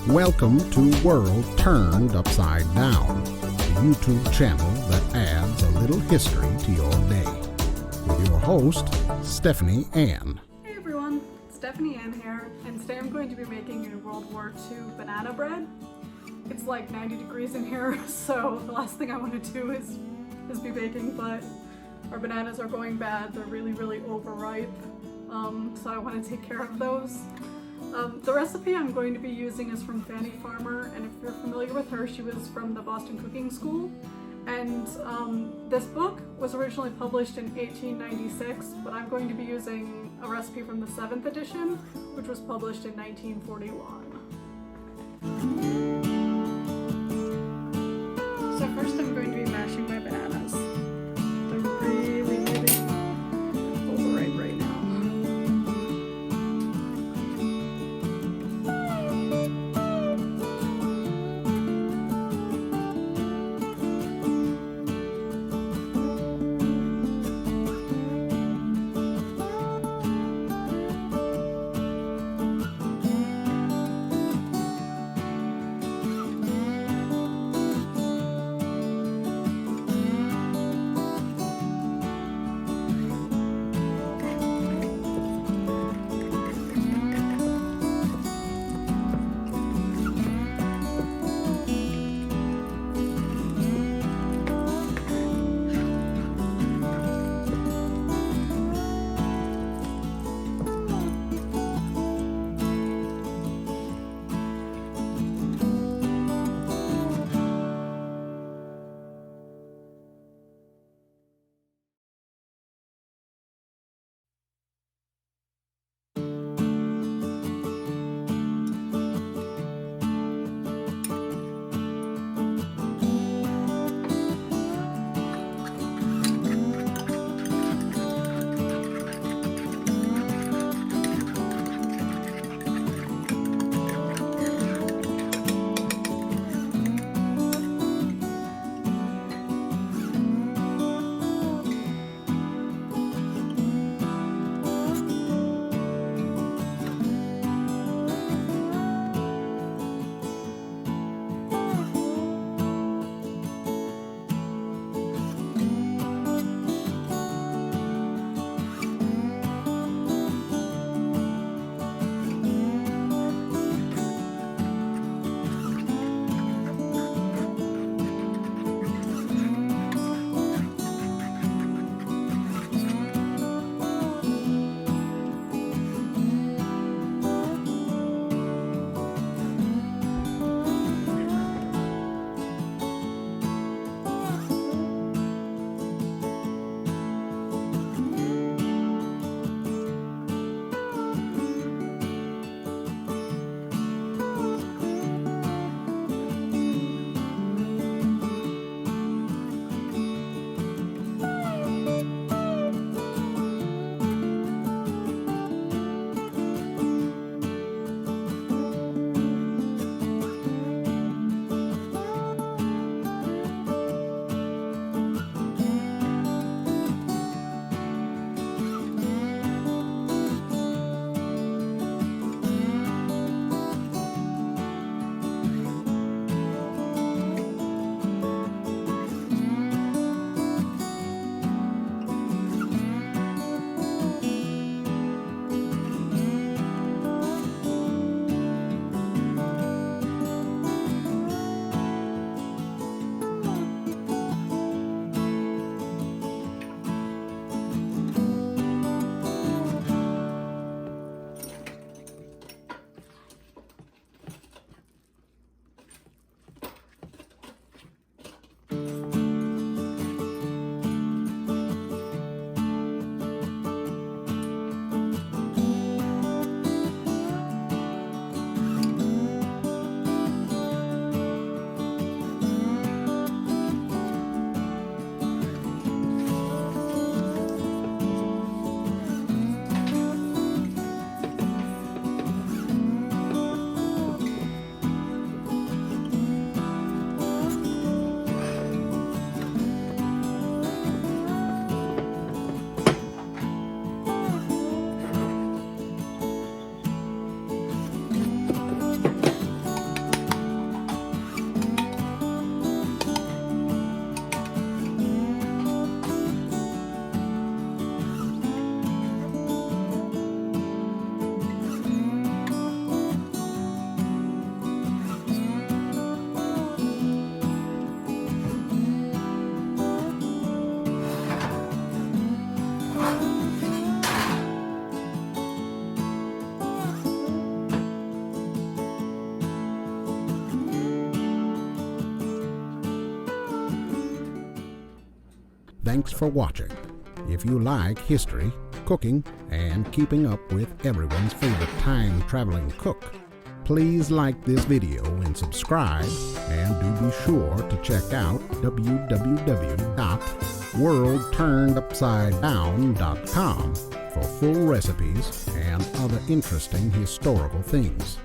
Welcome to World Turned Upside Down, the YouTube channel that adds a little history to your day. With your host, Stephanie Ann. Hey everyone, Stephanie Ann here, and today I'm going to be making a World War II banana bread. It's like 90 degrees in here, so the last thing I want to do is be baking, but our bananas are going bad. They're really overripe, so I want to take care of those. The recipe I'm going to be using is from Fanny Farmer, and if you're familiar with her, she was from the Boston Cooking School. And this book was originally published in 1896, but I'm going to be using a recipe from the 7th edition, which was published in 1941. So first I'm going to be mashing my bananas. They're really overripe right now. Thanks for watching. If you like history, cooking, and keeping up with everyone's favorite time-traveling cook, please like this video and subscribe, and do be sure to check out www.worldturnedupsidedown.com for full recipes and other interesting historical things.